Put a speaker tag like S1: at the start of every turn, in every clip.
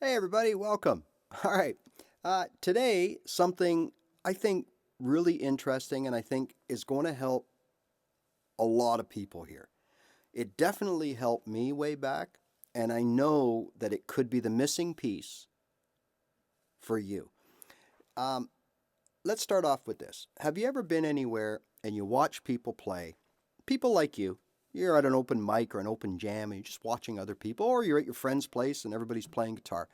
S1: Hey, everybody, welcome. All right. Today, something I think really interesting and I think is going to help a lot of people here. It definitely helped me way back, and I know that it could be the missing piece for you. Um, let's start off with this. Have you ever been anywhere and you watch people play? People like you. You're at an open mic or an open jam and you're just watching other people, or you're at your friend's place and everybody's playing guitar.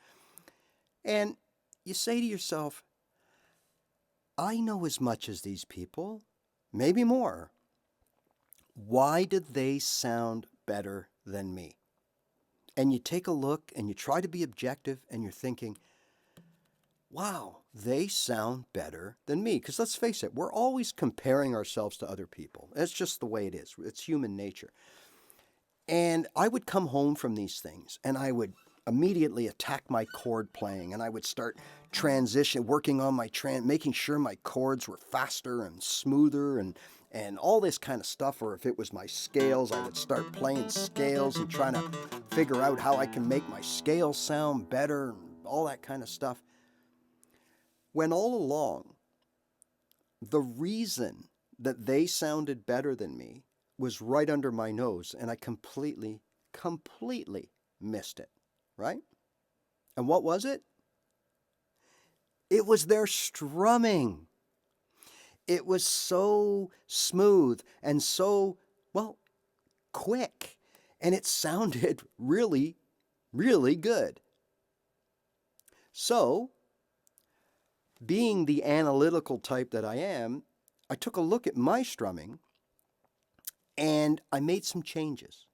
S1: And you say to yourself, I know as much as these people, maybe more. Why did they sound better than me? And you take a look and you try to be objective and you're thinking, wow, they sound better than me. Because let's face it, we're always comparing ourselves to other people. That's just the way it is. It's human nature. And I would come home from these things and I would immediately attack my chord playing and I would start working on making sure my chords were faster and smoother and all this kind of stuff. Or if it was my scales, I would start playing scales and trying to figure out how I can make my scales sound better and all that kind of stuff. When all along, the reason that they sounded better than me was right under my nose, and I completely missed it, right? And what was it? It was their strumming. It was so smooth and so, well, quick, and it sounded really, really good. So, being the analytical type that I am, I took a look at my strumming and I made some changes.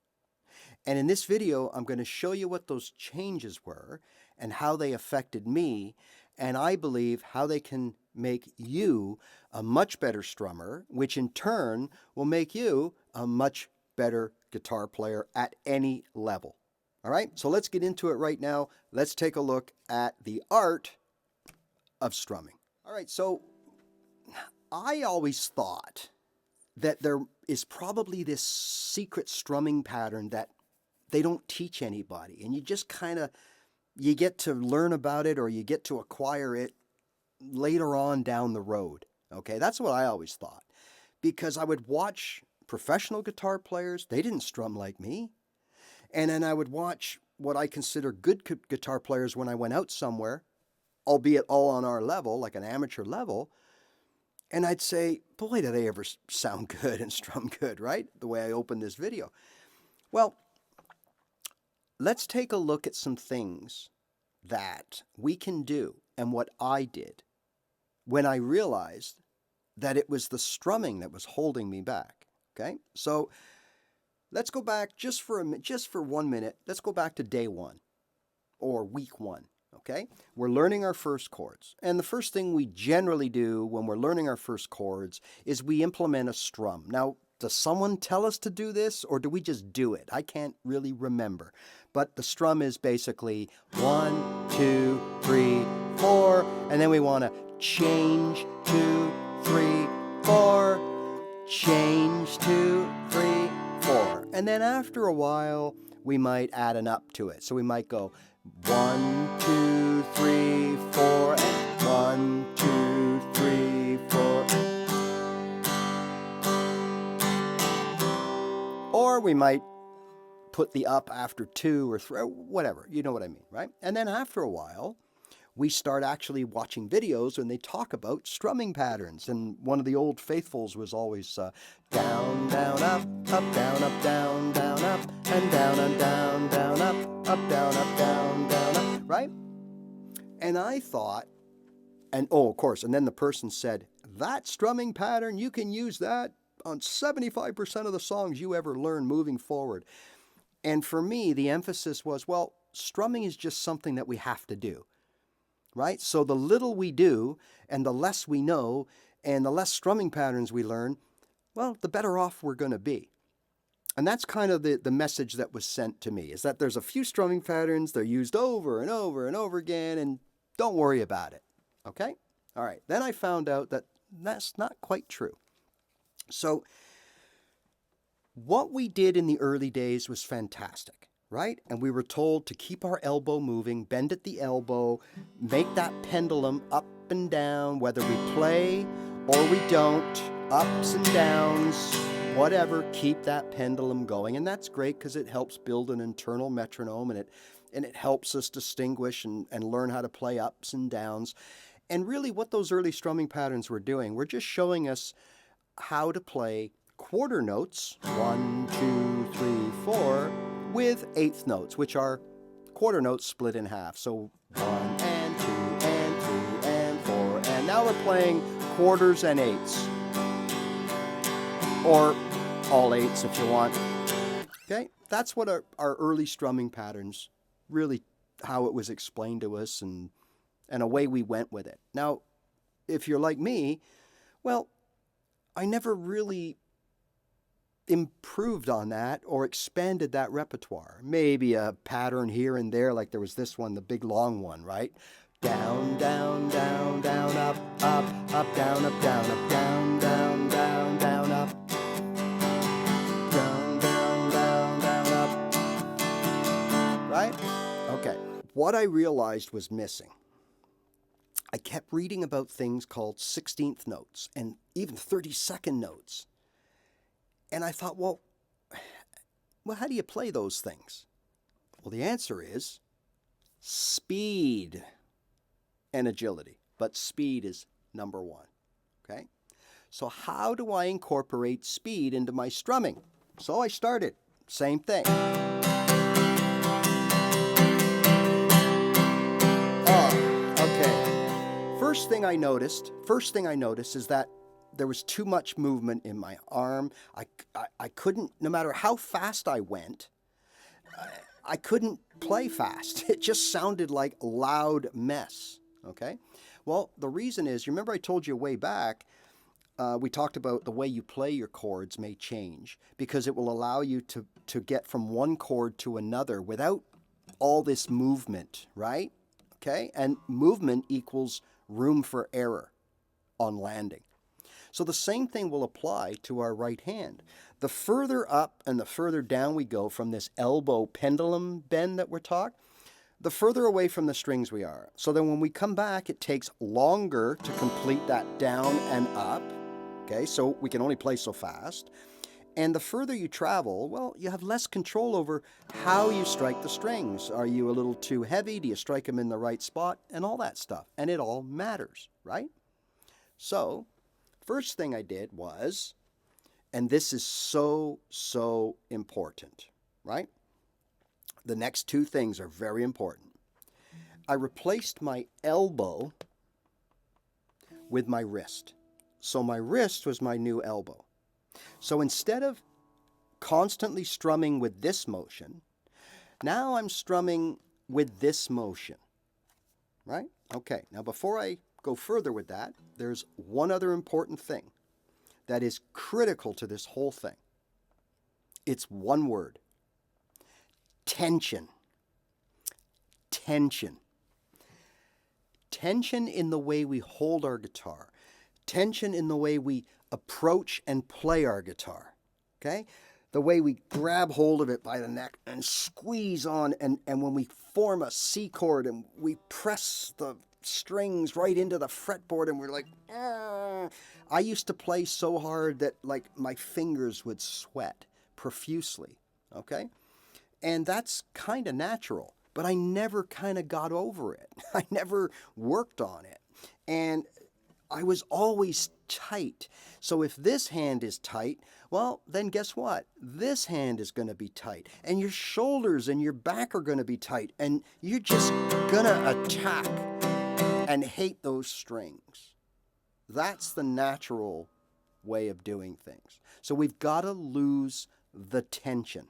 S1: And in this video, I'm going to show you what those changes were and how they affected me, and I believe how they can make you a much better strummer, which in turn will make you a much better guitar player at any level. All right, so let's get into it right now. Let's take a look at the art of strumming. All right, so I always thought that there is probably this secret strumming pattern that they don't teach anybody, and you just you get to learn about it or you get to acquire it later on down the road. Okay, that's what I always thought, because I would watch professional guitar players. They didn't strum like me. And then I would watch what I consider good guitar players when I went out somewhere, albeit all on our level, like an amateur level. And I'd say, boy, do they ever sound good and strum good, right? The way I opened this video. Well, let's take a look at some things that we can do and what I did when I realized that it was the strumming that was holding me back. Okay, so let's go back just for 1 minute. Let's go back to day one or week one. Okay, we're learning our first chords, and the first thing we generally do when we're learning our first chords is we implement a strum. Now, does someone tell us to do this, or do we just do it? I can't really remember, but the strum is basically 1, 2, 3, 4, and then we want to change 2, 3, 4, change 2, 3, 4, and then after a while we might add an up to it. So we might go 1, 2, 3, 4, and 1, 2, 3, 4. Or we might put the up after 2 or 3, whatever. You know what I mean, right? And then after a while, we start actually watching videos and they talk about strumming patterns. And one of the old faithfuls was always down, down, up, down, up, down, up, and down, down, up, down, up, right? And I thought, and oh, of course, and then the person said, that strumming pattern, you can use that on 75% of the songs you ever learn moving forward. And for me, the emphasis was, well, strumming is just something that we have to do. Right? So the little we do and the less we know and the less strumming patterns we learn, well, the better off we're going to be. And that's kind of the message that was sent to me, is that there's a few strumming patterns, they're used over and over and over again, and don't worry about it. Okay? All right. Then I found out that that's not quite true. So what we did in the early days was fantastic. right? And we were told to keep our elbow moving, bend at the elbow, make that pendulum up and down, whether we play or we don't, ups and downs, whatever, keep that pendulum going. And that's great because it helps build an internal metronome, and it helps us distinguish and learn how to play ups and downs. And really what those early strumming patterns were doing, were just showing us how to play quarter notes, 1, 2, 3, 4, with eighth notes, which are quarter notes split in half. So 1 and 2 and 3 and 4, and now we're playing quarters and eighths, or all eighths if you want. Okay, that's what our early strumming patterns, really how it was explained to us, and away we went with it. Now, if you're like me, well, I never really improved on that or expanded that repertoire. Maybe a pattern here and there, like there was this one, the big long one, right? Down, down, down, down, up, up, up, down, up, down, up, down, down, down, down, up. Down, down, down, down, up. Right? Okay. What I realized was missing. I kept reading about things called 16th notes and even 32nd notes. And I thought, well, how do you play those things? Well, the answer is speed and agility. But speed is number one, okay? So how do I incorporate speed into my strumming? So I started, same thing. Okay. First thing I noticed is that there was too much movement in my arm. I couldn't, no matter how fast I went, I couldn't play fast. It just sounded like loud mess, okay? Well, the reason is, you remember I told you way back, we talked about the way you play your chords may change because it will allow you to get from one chord to another without all this movement, right? Okay? And movement equals room for error on landing. So the same thing will apply to our right hand. The further up and the further down we go from this elbow pendulum bend that we're taught, the further away from the strings we are. So then when we come back, it takes longer to complete that down and up. Okay, so we can only play so fast. And the further you travel, well, you have less control over how you strike the strings. Are you a little too heavy? Do you strike them in the right spot? And all that stuff. And it all matters, right? So first thing I did was, and this is so, so important, right? The next two things are very important. I replaced my elbow with my wrist. So my wrist was my new elbow. So instead of constantly strumming with this motion, now I'm strumming with this motion, right? Okay, now before I go further with that, there's one other important thing that is critical to this whole thing. It's one word. Tension. Tension. Tension in the way we hold our guitar. Tension in the way we approach and play our guitar. Okay? The way we grab hold of it by the neck and squeeze on, and when we form a C chord and we press the strings right into the fretboard and we're like, ah. I used to play so hard that like my fingers would sweat profusely, okay? And that's kind of natural, but I never kind of got over it. I never worked on it. And I was always tight. So if this hand is tight, well, then guess what? This hand is going to be tight. And your shoulders and your back are going to be tight. And you're just going to attack and hate those strings. That's the natural way of doing things. So we've got to lose the tension.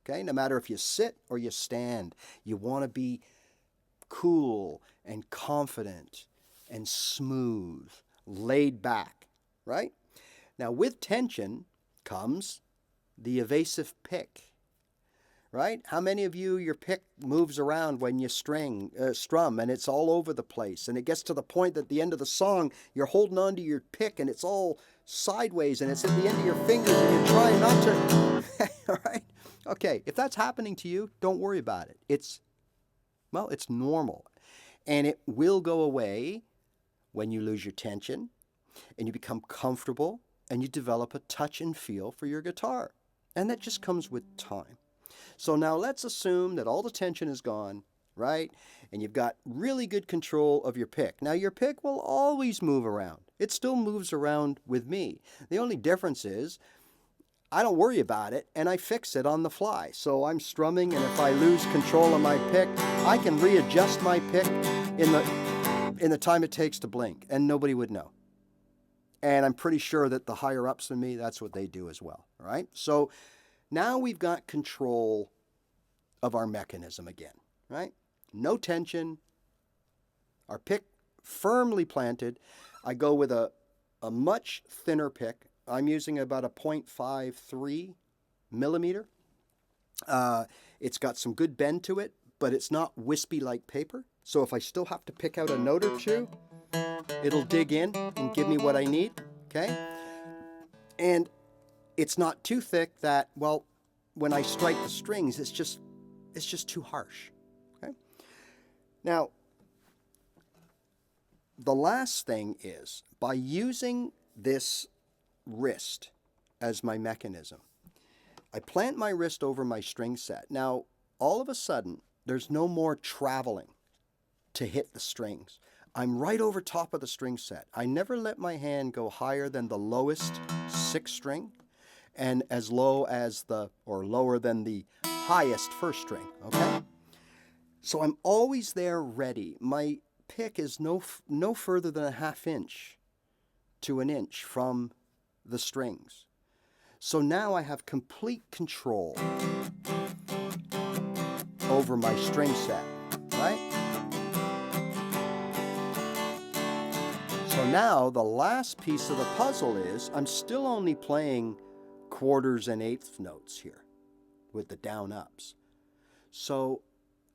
S1: Okay? No matter if you sit or you stand, you want to be cool and confident and smooth, laid back, right? Now with tension comes the evasive pick, right? How many of you, your pick moves around when you strum, and it's all over the place, and it gets to the point that at the end of the song, you're holding on to your pick and it's all sideways and it's at the end of your fingers and you're trying not to, all right? Okay, if that's happening to you, don't worry about it. Well, it's normal. And it will go away when you lose your tension and you become comfortable and you develop a touch and feel for your guitar. And that just comes with time. So now let's assume that all the tension is gone, right? And you've got really good control of your pick. Now your pick will always move around. It still moves around with me. The only difference is I don't worry about it and I fix it on the fly. So I'm strumming, and if I lose control of my pick, I can readjust my pick in the time it takes to blink, and nobody would know. And I'm pretty sure that the higher ups than me, that's what they do as well. All right? So now we've got control of our mechanism again, right? No tension, our pick firmly planted. I go with a much thinner pick. I'm using about a 0.53 millimeter. It's got some good bend to it, but it's not wispy like paper. So if I still have to pick out a note or two, it'll dig in and give me what I need, okay? And it's not too thick that, well, when I strike the strings, it's just too harsh, okay? Now, the last thing is, by using this wrist as my mechanism, I plant my wrist over my string set. Now, all of a sudden, there's no more traveling to hit the strings. I'm right over top of the string set. I never let my hand go higher than the lowest 6th string and as low as or lower than the highest 1st string, okay? So I'm always there ready. My pick is no further than a 1/2 inch to an inch from the strings. So now I have complete control over my string set, right? So now the last piece of the puzzle is I'm still only playing quarters and eighths notes here with the down ups. So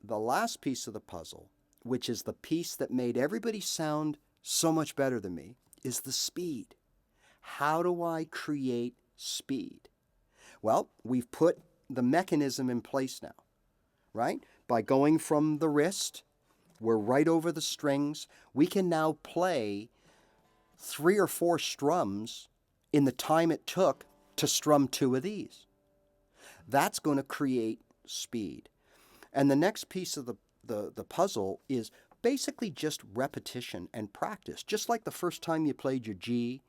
S1: the last piece of the puzzle, which is the piece that made everybody sound so much better than me, is the speed. How do I create speed? Well, we've put the mechanism in place now, right? By going from the wrist, we're right over the strings. We can now play 3 or 4 strums in the time it took to strum 2 of these. That's going to create speed. And the next piece of the puzzle is basically just repetition and practice, just like the first time you played your G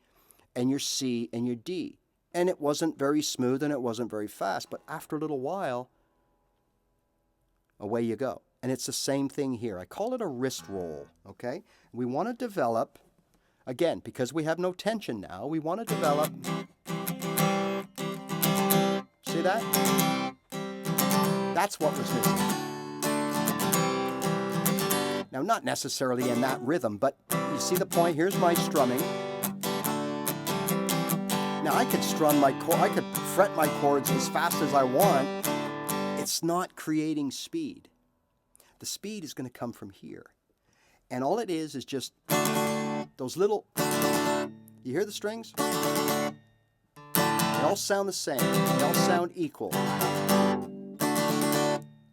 S1: and your C and your D. And it wasn't very smooth and it wasn't very fast, but after a little while, away you go. And it's the same thing here. I call it a wrist roll, okay? We want to develop, again, because we have no tension now, we want to develop, see that? That's what was missing. Now, not necessarily in that rhythm, but you see the point? Here's my strumming. Now, I could strum I could fret my chords as fast as I want. It's not creating speed. The speed is going to come from here. And all it is just those little, you hear the strings? They all sound the same. They all sound equal.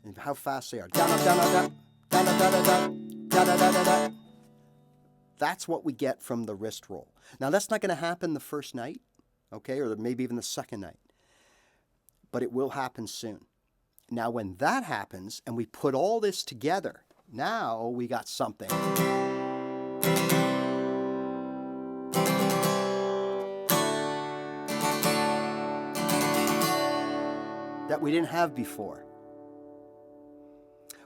S1: And how fast they are. Da da da da da da da da da da da da da da. That's what we get from the wrist roll. Now, that's not going to happen the first night, okay, or maybe even the second night. But it will happen soon. Now, when that happens and we put all this together, now we got something. That we didn't have before.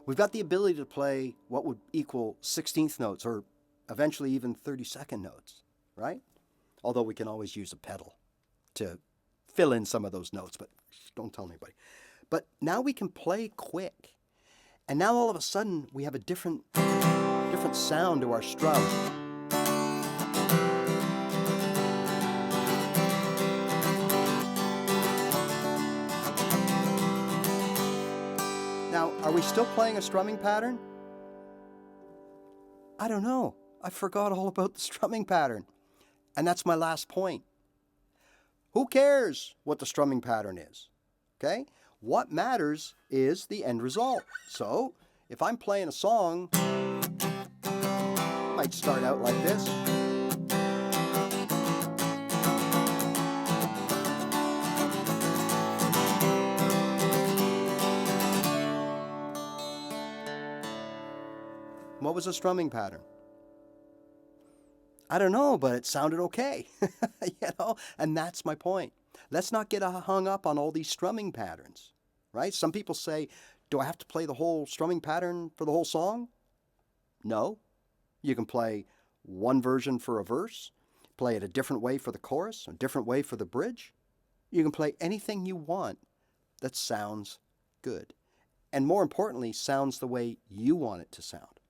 S1: We've got the ability to play what would equal 16th notes or eventually even 32nd notes, right? Although we can always use a pedal to fill in some of those notes, but don't tell anybody. But now we can play quick. And now all of a sudden we have a different sound to our strum. Now, are we still playing a strumming pattern? I don't know. I forgot all about the strumming pattern. And that's my last point. Who cares what the strumming pattern is? Okay? What matters is the end result. So if I'm playing a song, I might start out like this. What was the strumming pattern? I don't know, but it sounded okay. And that's my point. Let's not get hung up on all these strumming patterns, right? Some people say, do I have to play the whole strumming pattern for the whole song? No. You can play one version for a verse, play it a different way for the chorus, a different way for the bridge. You can play anything you want that sounds good. And more importantly, sounds the way you want it to sound.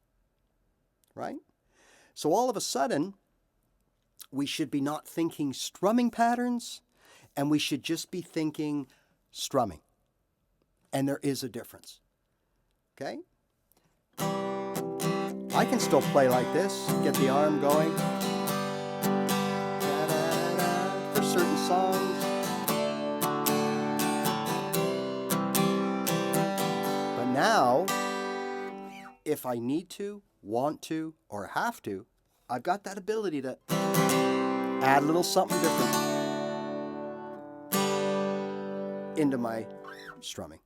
S1: Right? So all of a sudden, we should be not thinking strumming patterns, and we should just be thinking strumming. And there is a difference. Okay? I can still play like this, get the arm going. For certain songs. But now, if I need to, want to, or have to, I've got that ability to add a little something different into my strumming.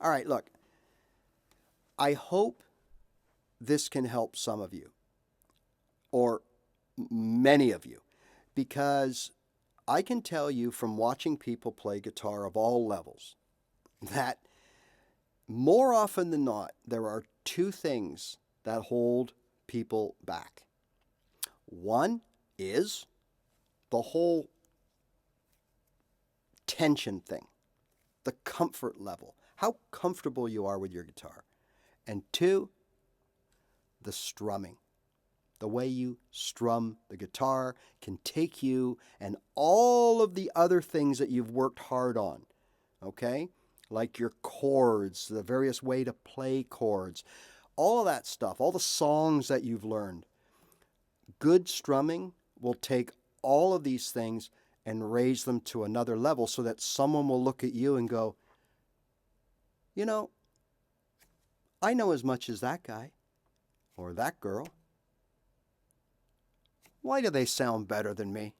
S1: All right, look. I hope this can help some of you, or many of you, because I can tell you from watching people play guitar of all levels that more often than not, there are two things that hold people back. One is the whole tension thing, the comfort level, how comfortable you are with your guitar. And two, the strumming. The way you strum the guitar can take you and all of the other things that you've worked hard on, okay? Like your chords, the various way to play chords, all of that stuff, all the songs that you've learned. Good strumming will take all of these things and raise them to another level so that someone will look at you and go, you know, I know as much as that guy or that girl. Why do they sound better than me?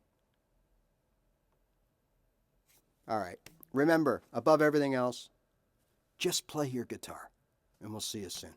S1: All right. Remember, above everything else, just play your guitar, and we'll see you soon.